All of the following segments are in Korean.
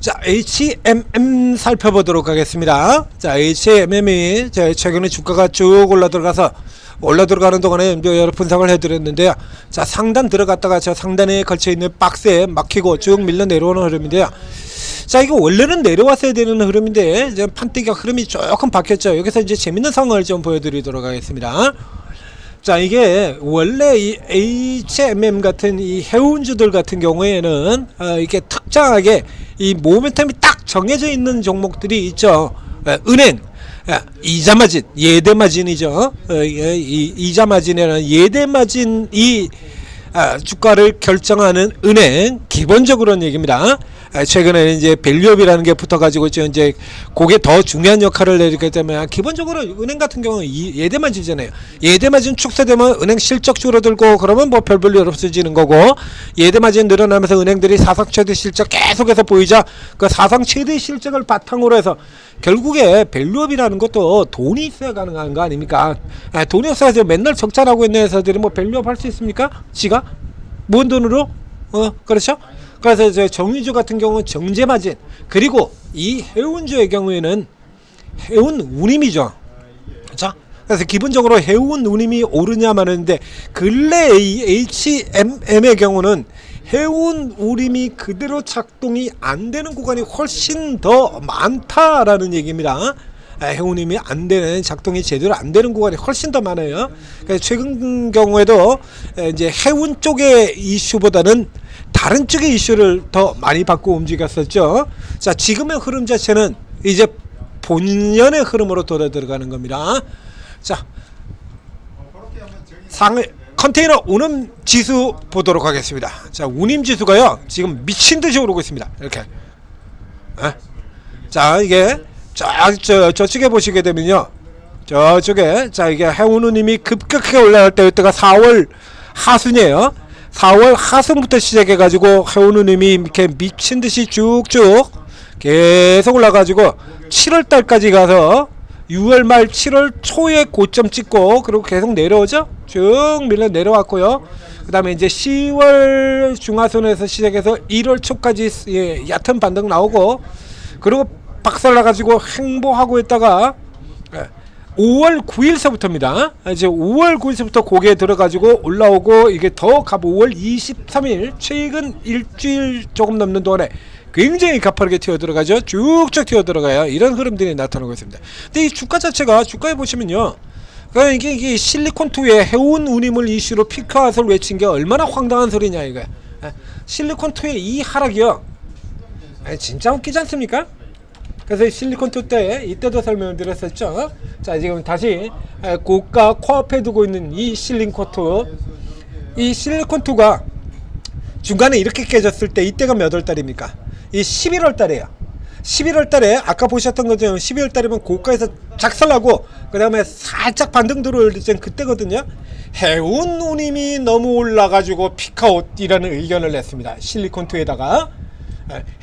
자, HMM 살펴보도록 하겠습니다. 자, HMM이 최근에 주가가 쭉 올라 들어가는 동안에 여러 분석을 해드렸는데요. 자, 상단 들어갔다가 저 상단에 걸쳐 있는 박스에 막히고 쭉 밀려 내려오는 흐름인데요. 자, 이거 원래는 내려왔어야 되는 흐름인데 이제 판때기가 흐름이 조금 바뀌었죠. 여기서 이제 재밌는 상황을 좀 보여드리도록 하겠습니다. 자, 이게 원래 이 HMM 같은 이 해운주들 같은 경우에는 이렇게 특정하게 이 모멘텀이 딱 정해져 있는 종목들이 있죠. 은행, 이자마진, 예대마진이죠. 이자마진이라는 예대마진이 주가를 결정하는 은행, 기본적으로는 얘기입니다. 최근에는 이제 밸류업이라는 게 붙어가지고 이제 그게 더 중요한 역할을 내리기 때문에 기본적으로 은행 같은 경우는 예대마진이잖아요. 예대마진 축소되면 은행 실적 줄어들고 그러면 뭐 별 볼일 없어지는 거고, 예대마진 늘어나면서 은행들이 사상 최대 실적 계속해서 보이자 그 사상 최대 실적을 바탕으로 해서 결국에 밸류업이라는 것도 돈이 있어야 가능한 거 아닙니까? 돈이 없어서 맨날 적자나고 있는 회사들이 뭐 밸류업 할 수 있습니까? 지가? 뭔 돈으로? 그렇죠? 그래서 이제 정유주 같은 경우는 정제마진, 그리고 이 해운주의 경우에는 해운 운임이죠. 자, 그래서 기본적으로 해운 운임이 오르냐 마는데 근래 이 HMM의 경우는 해운 운임이 그대로 작동이 안 되는 구간이 훨씬 더 많다라는 얘기입니다. 해운임이 안 되는, 작동이 제대로 안 되는 구간이 훨씬 더 많아요. 그래서 최근 경우에도 이제 해운 쪽의 이슈보다는 다른 쪽의 이슈를 더 많이 받고 움직였었죠. 자, 지금의 흐름 자체는 이제 본연의 흐름으로 돌아 들어가는 겁니다. 자, 컨테이너 운임 지수 보도록 하겠습니다. 자, 운임 지수가요 지금 미친 듯이 오르고 있습니다. 이렇게. 자, 이게 저쪽에 보시게 되면요, 저쪽에 자, 이게 해운 운임이 급격하게 올라갈 때가 4월 하순이에요. 4월 하순부터 시작해가지고 해운 운임이 이렇게 미친듯이 쭉쭉 계속 올라가지고 7월달까지 가서 6월 말 7월 초에 고점 찍고 그리고 계속 내려오죠. 쭉 밀려 내려왔고요. 그 다음에 이제 10월 중하순에서 시작해서 1월 초까지 얕은 반등 나오고, 그리고 박살나가지고 횡보하고 있다가 5월 9일서부터입니다. 이제 5월 9일서부터 고개에 들어가지고 올라오고, 이게 더 가보 5월 23일 최근 일주일 조금 넘는 동안에 굉장히 가파르게 튀어 들어가죠. 쭉쭉 튀어 들어가요. 이런 흐름들이 나타나고 있습니다. 근데 이 주가 자체가, 주가에 보시면요, 그러니까 이게 실리콘2의 해운 운임을 이슈로 피크아웃을 외친 게 얼마나 황당한 소리냐 이거. 실리콘2의 이 하락이요, 진짜 웃기지 않습니까? 그래서 실리콘2 때 이때도 설명을 드렸었죠. 자, 지금 다시 고가 코앞에 두고 있는 이 실리콘2, 이 실리콘2가 중간에 이렇게 깨졌을 때 이때가 몇 월달입니까? 이 11월 달이에요. 11월 달에 아까 보셨던 것처럼 12월 달이면 고가에서 작살나고 그 다음에 살짝 반등 들어올 때 그때거든요. 해운 운임이 너무 올라가지고 피크아웃이라는 의견을 냈습니다. 실리콘2에다가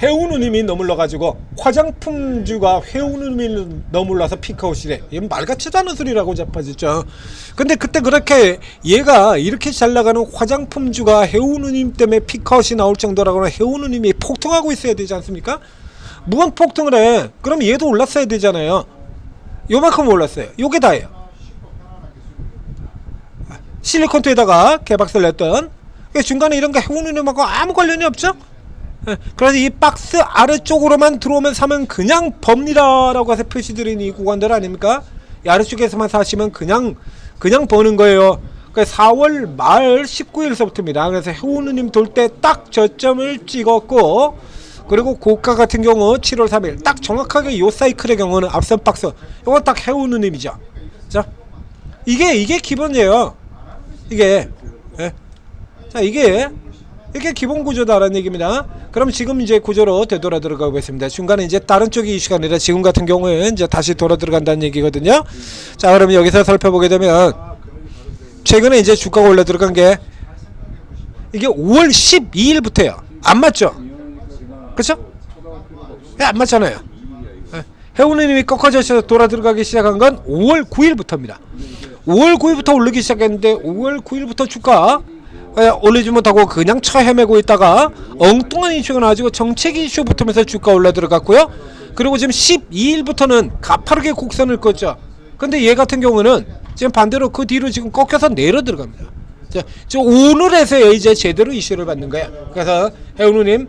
해운 운임이 너무 올라가지고 화장품주가 해운 운임이 너무 올라서 피크아웃이래. 이건 말 같지도 않은 소리라고 잡아졌죠. 근데 그때 그렇게 얘가 이렇게 잘 나가는 화장품주가 해운 운임 때문에 피크아웃이 나올 정도라고는 해운 운임이 폭등하고 있어야 되지 않습니까? 무한 폭등을 해. 그럼 얘도 올랐어야 되잖아요. 요만큼 올랐어요. 요게 다예요. 실리콘2에다가 개박살 냈던, 중간에 이런 거 해운 운임하고 아무 관련이 없죠? 그래서 이 박스 아래쪽으로만 들어오면 사면 그냥 법니다 라고 해서 표시드린 이 구간들 아닙니까? 이 아래쪽에서만 사시면 그냥 버는 거예요. 그래서 4월 말 19일서부터입니다. 그래서 해운 운임 돌 때 딱 저점을 찍었고, 그리고 고가 같은 경우 7월 3일 딱 정확하게 요 사이클의 경우는 앞선 박스, 요건 딱 해운 운임이죠. 자, 이게 기본이에요. 이게 자, 이게 기본 구조다라는 얘기입니다. 그럼 지금 이제 구조로 되돌아 들어가고 있습니다. 중간에 이제 다른 쪽이 이슈가 아니라 지금 같은 경우에는 이제 다시 돌아 들어간다는 얘기거든요. 자, 그러면 여기서 살펴보게 되면 최근에 이제 주가가 올라 들어간 게 이게 5월 12일부터예요. 안 맞죠? 그렇죠? 안 맞잖아요. 해운 운임이 꺾어져서 돌아 들어가기 시작한 건 5월 9일부터입니다. 5월 9일부터 오르기 시작했는데 5월 9일부터 주가 올리지 못하고 그냥 처헤매고 있다가 엉뚱한 이슈가 나와가지고 정책 이슈 붙으면서 주가 올라 들어갔고요. 그리고 지금 12일부터는 가파르게 곡선을 껐죠. 근데 얘 같은 경우는 지금 반대로 그 뒤로 지금 꺾여서 내려 들어갑니다. 자, 오늘에서야 이제 제대로 이슈를 받는 거야. 그래서 해운우님,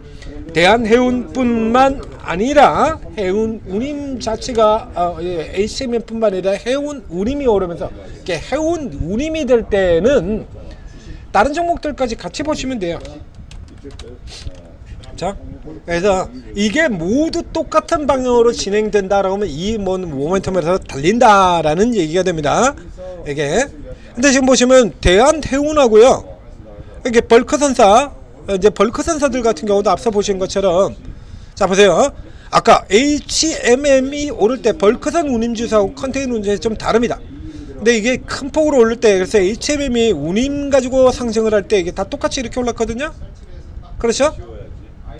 대한해운뿐만 아니라 해운우님 자체가 HMM뿐만 아니라 해운우님이 오르면서 이렇게 해운우님이 될 때는 다른 종목들까지 같이 보시면 돼요. 자, 그래서 이게 모두 똑같은 방향으로 진행된다라고 하면 이 모멘텀에서 달린다라는 얘기가 됩니다. 이게. 근데 지금 보시면 대한해운하고요, 이게 벌크선사, 이제 벌크선사들 같은 경우도 앞서 보신 것처럼, 자 보세요. 아까 HMM이 오를 때 벌크선 운임지수하고 컨테이너 운임지수 좀 다릅니다. 근데 이게 큰 폭으로 오를 때, 그래서 HMM이 운임 가지고 상승을 할 때 이게 다 똑같이 이렇게 올랐거든요. 그렇죠?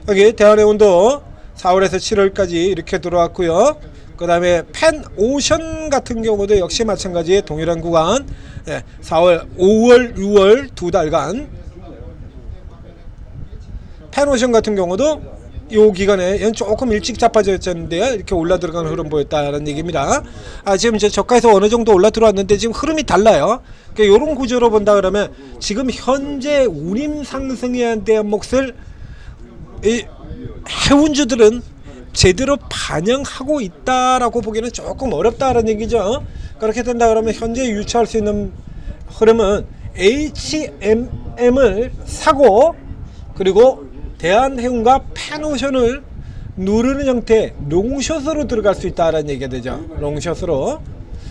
여기 대한해운도 4월에서 7월까지 이렇게 들어왔고요. 그 다음에 펜오션 같은 경우도 역시 마찬가지 동일한 구간, 4월, 5월, 6월 두 달간. 펜오션 같은 경우도 이 기간에 조금 일찍 자빠졌는데요, 이렇게 올라 들어가는 흐름 보였다는 얘기입니다. 지금 이제 저가에서 어느 정도 올라 들어왔는데 지금 흐름이 달라요. 그러니까 이런 구조로 본다 그러면 지금 현재 운임 상승에 대한 몫을 이 해운주들은 제대로 반영하고 있다라고 보기는 조금 어렵다라는 얘기죠. 그렇게 된다 그러면 현재 유추할 수 있는 흐름은 HMM을 사고, 그리고 대한해운과 펜오션을 누르는 형태 롱숏으로 들어갈 수 있다라는 얘기가 되죠. 롱숏으로.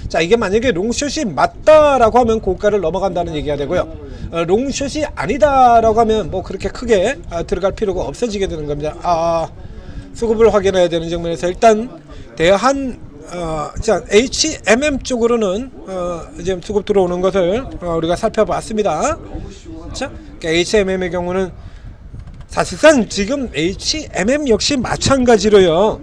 자, 이게 만약에 롱숏이 맞다라고 하면 고가를 넘어간다는 얘기가 되고요. 롱숏이 아니다라고 하면 뭐 그렇게 크게 들어갈 필요가 없어지게 되는 겁니다. 수급을 확인해야 되는 측면에서 일단 자, HMM 쪽으로는 지금 수급 들어오는 것을 우리가 살펴봤습니다. 자, 그러니까 HMM의 경우는 사실상 지금 HMM 역시 마찬가지로요.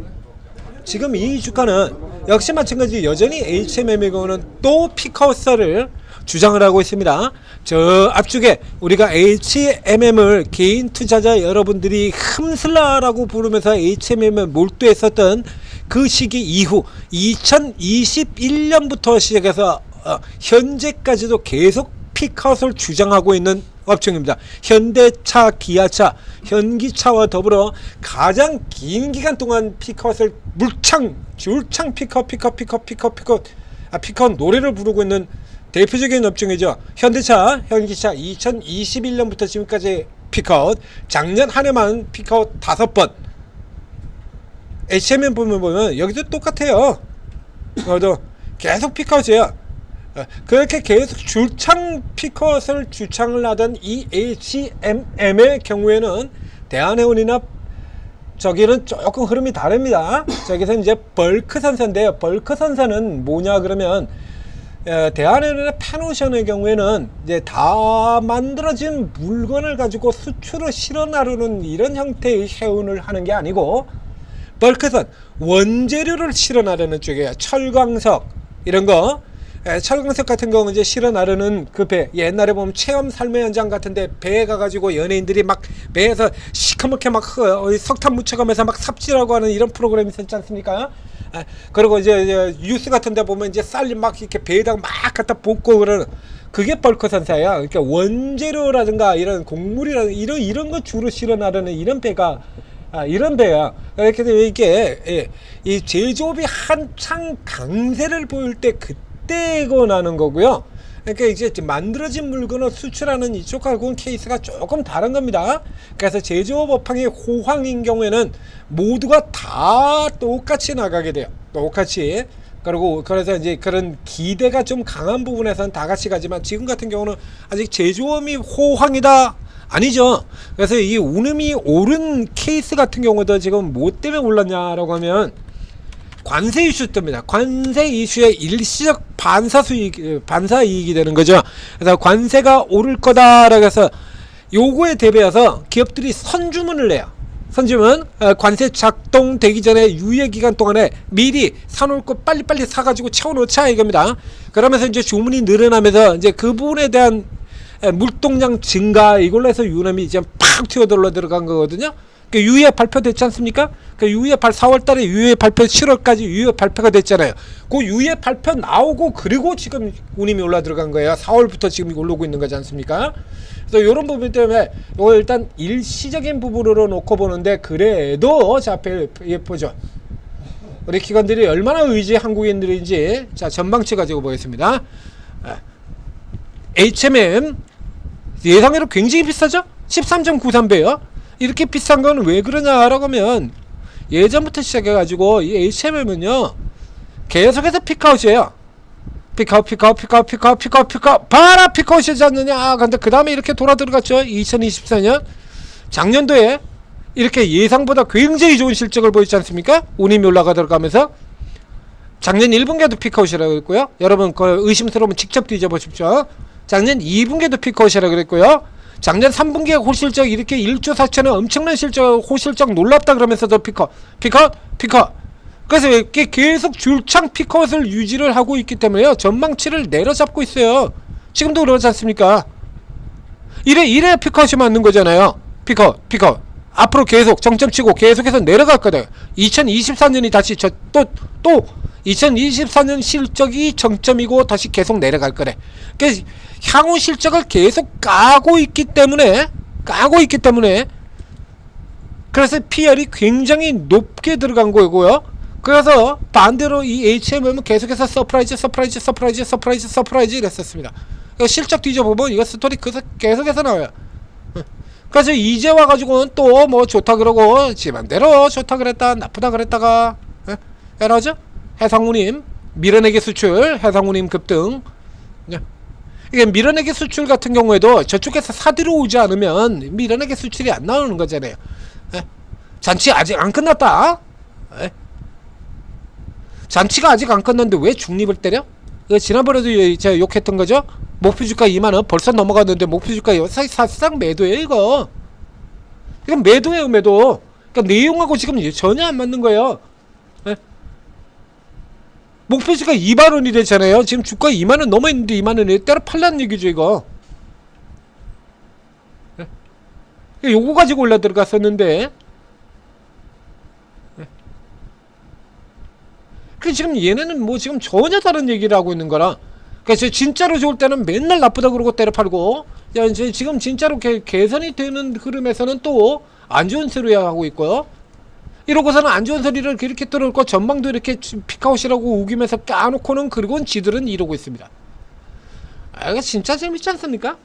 지금 이 주가는 역시 마찬가지 여전히 HMM의 경우는 또 피커스를 주장을 하고 있습니다. 저 앞쪽에 우리가 HMM을 개인 투자자 여러분들이 흠슬라라고 부르면서 HMM을 몰두했었던 그 시기 이후 2021년부터 시작해서 현재까지도 계속 피크아웃을 주장하고 있는 업종입니다. 현대차, 기아차, 현기차와 더불어 가장 긴 기간 동안 피크아웃을 줄창 피크아웃 노래를 부르고 있는 대표적인 업종이죠. 현대차, 현기차 2021년부터 지금까지 피크아웃, 작년 한 해만 피크아웃 5번. HMM 보면 여기도 똑같아요. 여기도 계속 피크아웃이에요. 그렇게 계속 줄창 피컷을 주창을 하던 이 HMM의 경우에는 대한해운이나 저기는 조금 흐름이 다릅니다. 저기서 이제 벌크선사인데요. 벌크선사는 뭐냐 그러면 대한해운이나 펜오션의 경우에는 이제 다 만들어진 물건을 가지고 수출을 실어 나르는 이런 형태의 해운을 하는 게 아니고, 벌크선 원재료를 실어 나르는 쪽이에요. 철광석 이런 거. 철광석 같은 경우는 이제 실어 나르는 그 배, 옛날에 보면 체험 삶의 현장 같은데 배에 가가지고 연예인들이 막 배에서 시커멓게 막 석탄 묻혀가면서 막 삽질하고 하는 이런 프로그램이 있었지 않습니까? 그리고 이제 뉴스 같은데 보면 이제 쌀 막 이렇게 배에다가 막 갖다 볶고 그러는, 그게 벌크선사야. 그러니까 원재료라든가 이런 곡물이라든가 이런 거 주로 실어 나르는 이런 배가 이런 배야. 이렇게 되면 이게 이 제조업이 한창 강세를 보일 때 그때고 나는 거고요. 그러니까 이제 만들어진 물건을 수출하는 이쪽하고는 케이스가 조금 다른 겁니다. 그래서 제조업 업황이 호황인 경우에는 모두가 다 똑같이 나가게 돼요. 똑같이. 그리고 그래서 이제 그런 기대가 좀 강한 부분에서는 다 같이 가지만, 지금 같은 경우는 아직 제조업이 호황이다 아니죠. 그래서 이 운임이 오른 케이스 같은 경우도 지금 뭐 때문에 올랐냐라고 하면 관세 이슈 때문이다. 관세 이슈의 일시적 반사 이익이 되는 거죠. 그래서 관세가 오를 거다라고 해서 요거에 대비해서 기업들이 선주문을 내요. 선주문, 관세 작동되기 전에 유예기간 동안에 미리 사놓을 거 빨리빨리 사가지고 채워놓자 이겁니다. 그러면서 이제 주문이 늘어나면서 이제 그 부분에 대한 물동량 증가 이걸로 해서 유남이 이제 팍 튀어들어 들어간 거거든요. 그러니까 유예 발표됐지 않습니까? 그러니까 유예 4월달에 유예 발표 7월까지 유예 발표가 됐잖아요. 그 유예 발표 나오고 그리고 지금 운임이 올라 들어간 거예요. 4월부터 지금 올라오고 있는 거지 않습니까? 그래서 이런 부분 때문에 이거 일단 일시적인 부분으로 놓고 보는데 그래도 자 앞에 보죠. 우리 기관들이 얼마나 의지 한국인들인지 자 전망치 가지고 보겠습니다. HMM 예상외로 굉장히 비싸죠? 13.93배요. 이렇게 비싼 건 왜 그러냐라고 하면 예전부터 시작해가지고 이 HMM은요 계속해서 피크아웃이에요. 피크아웃 봐라 피크아웃이지 않느냐. 근데 그 다음에 이렇게 돌아 들어갔죠. 2024년 작년도에 이렇게 예상보다 굉장히 좋은 실적을 보였지 않습니까? 운임이 올라가 들어가면서 작년 1분기에도 피크아웃이라고 했고요. 여러분 그 의심스러우면 직접 뒤져보십시오. 작년 2분기에도 피크아웃이라고 그랬고요. 작년 3분기에 호실적 이렇게 1조 4천원 엄청난 실적 호실적 놀랍다 그러면서도 피크아웃 그래서 이렇게 계속 줄창 피크아웃을 유지를 하고 있기 때문에요. 전망치를 내려잡고 있어요. 지금도 그러지 않습니까? 이래야 피크아웃이 맞는 거잖아요. 피크아웃 앞으로 계속 정점치고 계속해서 내려갈 거다. 2024년이 다시 또 2024년 실적이 정점이고 다시 계속 내려갈 거래. 그래서 향후 실적을 계속 까고 있기 때문에 그래서 PR이 굉장히 높게 들어간 거고요. 그래서 반대로 이 HMM은 계속해서 서프라이즈 이랬었습니다. 실적 뒤져보면 이거 스토리 계속해서 나와요. 그래서 이제 와가지고는 또 뭐 좋다 그러고 지만대로 좋다 그랬다 나쁘다 그랬다가 이러죠. 해상운임 밀어내기 수출 해상운임 급등. 이게 밀어내기 수출 같은 경우에도 저쪽에서 사들여 오지 않으면 밀어내기 수출이 안 나오는 거잖아요. 잔치 아직 안 끝났다. 잔치가 아직 안 끝났는데 왜 중립을 때려? 지난번에도 제가 욕했던 거죠. 목표주가 2만원 벌써 넘어갔는데 목표주가 사실상 매도예요. 이건 매도예요. 매도. 그러니까 내용하고 지금 전혀 안 맞는 거예요. 목표주가 2만원이 되잖아요. 지금 주가 2만원 넘어있는데 2만원에 때려 팔라는 얘기죠. 이거 요거 가지고 올라 들어갔었는데 그 지금 얘네는 뭐 지금 전혀 다른 얘기를 하고 있는 거라. 그러니까 진짜로 좋을 때는 맨날 나쁘다 그러고 때려 팔고 지금 진짜로 개선이 되는 흐름에서는 또 안 좋은 소리 하고 있고요. 이러고서는 안 좋은 소리를 이렇게 들어올고 전망도 이렇게 피크아웃이라고 우기면서 까놓고는 그리고는 지들은 이러고 있습니다. 이거 진짜 재밌지 않습니까?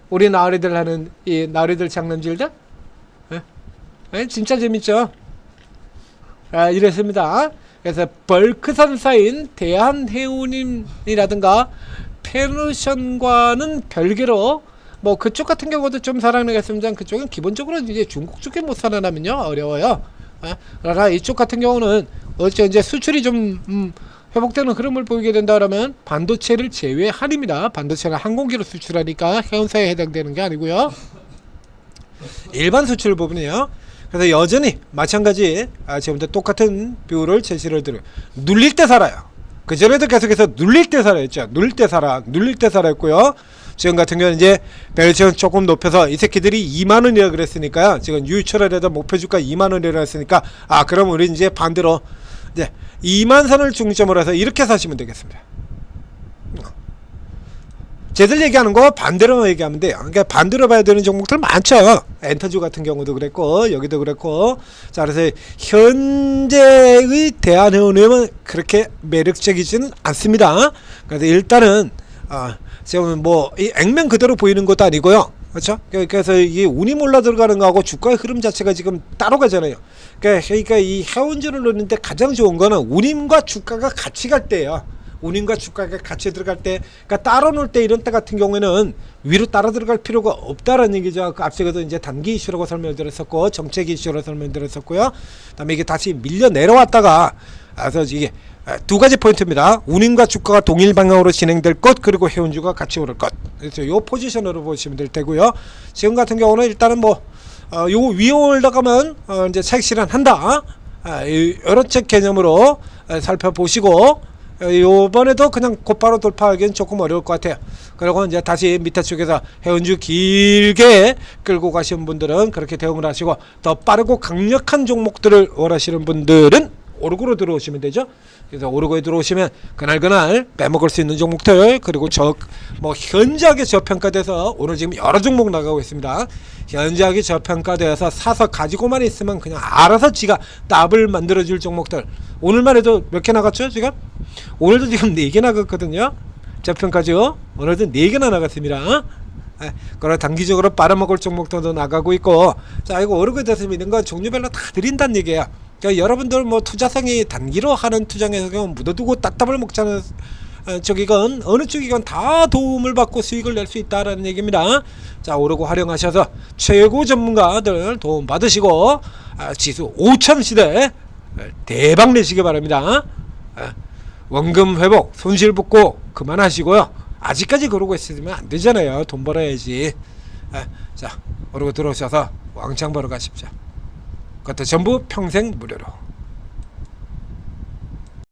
우리 나으리들 하는 이 나으리들 장난질들 진짜 재밌죠. 이랬습니다. 그래서 벌크선사인 대한해운임이라든가 페르션과는 별개로 뭐 그쪽 같은 경우도 좀 살아나겠습니다. 그쪽은 기본적으로 이제 중국 쪽에 못 살아나면요 어려워요. 그러나 이쪽 같은 경우는 이제 수출이 좀 회복되는 흐름을 보이게 된다 그러면 반도체를 제외할입니다. 반도체는 항공기로 수출하니까 해운사에 해당되는 게 아니고요. 일반 수출 부분이요. 그래서 여전히 마찬가지 지금부터 똑같은 뷰를 제시를 드려요. 눌릴 때 살아요. 그전에도 계속해서 눌릴 때 살아였죠. 눌릴 때 살아였고요. 지금 같은 경우는 이제 밸류에이션 조금 높여서 이 새끼들이 2만원이라 그랬으니까요. 지금 유출을해도 목표주가 2만원이라 했으니까 그럼 우리 이제 반대로 이제 2만선을 중점으로 해서 이렇게 사시면 되겠습니다. 쟤들 얘기하는 거 반대로 얘기하면 돼요. 그러니까 반대로 봐야 되는 종목들 많죠. 엔터주 같은 경우도 그랬고 여기도 그랬고. 자, 그래서 현재의 대한해운임은 그렇게 매력적이지는 않습니다. 그래서 일단은 지금 뭐 이 액면 그대로 보이는 것도 아니고요. 그렇죠? 그래서 이게 운임 올라 들어가는 거하고 주가의 흐름 자체가 지금 따로 가잖아요. 그러니까 이 해운주를 넣는데 가장 좋은 거는 운임과 주가가 같이 갈 때예요. 운임과 주가가 같이 들어갈 때, 그러니까 따로 놓을 때 이런 때 같은 경우에는 위로 따라 들어갈 필요가 없다라는 얘기죠. 그 앞서도 이제 단기 이슈라고 설명드렸었고 정책 이슈로 설명드렸었고요. 그다음에 이게 다시 밀려 내려왔다가 그래서 이게 두 가지 포인트입니다. 운임과 주가가 동일 방향으로 진행될 것, 그리고 해운주가 같이 오를 것. 그래서 요 포지션으로 보시면 될 테고요. 지금 같은 경우는 일단은 뭐 요 위에 올라가면 이제 차익 실현한다. 이런 책 개념으로 살펴보시고 요번에도 그냥 곧바로 돌파하기는 조금 어려울 것 같아요. 그리고 이제 다시 밑에 쪽에서 해운주 길게 끌고 가시는 분들은 그렇게 대응을 하시고, 더 빠르고 강력한 종목들을 원하시는 분들은 오르고로 들어오시면 되죠. 그래서 오르고에 들어오시면 그날 빼먹을 수 있는 종목들, 그리고 현저하게 저평가돼서 오늘 지금 여러 종목 나가고 있습니다. 현저하게 저평가돼서 사서 가지고만 있으면 그냥 알아서 지가 답을 만들어줄 종목들. 오늘만 해도 몇 개 나갔죠 지금? 오늘도 지금 4개 나갔거든요. 저평가죠. 오늘도 4개나 나갔습니다. 그리고 단기적으로 빨아먹을 종목들도 나가고 있고, 자, 이거 오르게 됐으면 이런 건 종류별로 다 드린다는 얘기예요. 그러니까 여러분들 뭐 투자성이 단기로 하는 투자에서 묻어두고 따답을 먹자는 쪽이건 어느 쪽이건 다 도움을 받고 수익을 낼 수 있다라는 얘기입니다. 자, 오르고 활용하셔서 최고 전문가들 도움 받으시고 지수 5천 시대 대박 내시기 바랍니다. 원금 회복, 손실 붓고 그만하시고요. 아직까지 그러고 있으면 안 되잖아요. 돈 벌어야지. 자, 오르고 들어오셔서 왕창 벌어 가십시오. 그것도 전부 평생 무료로.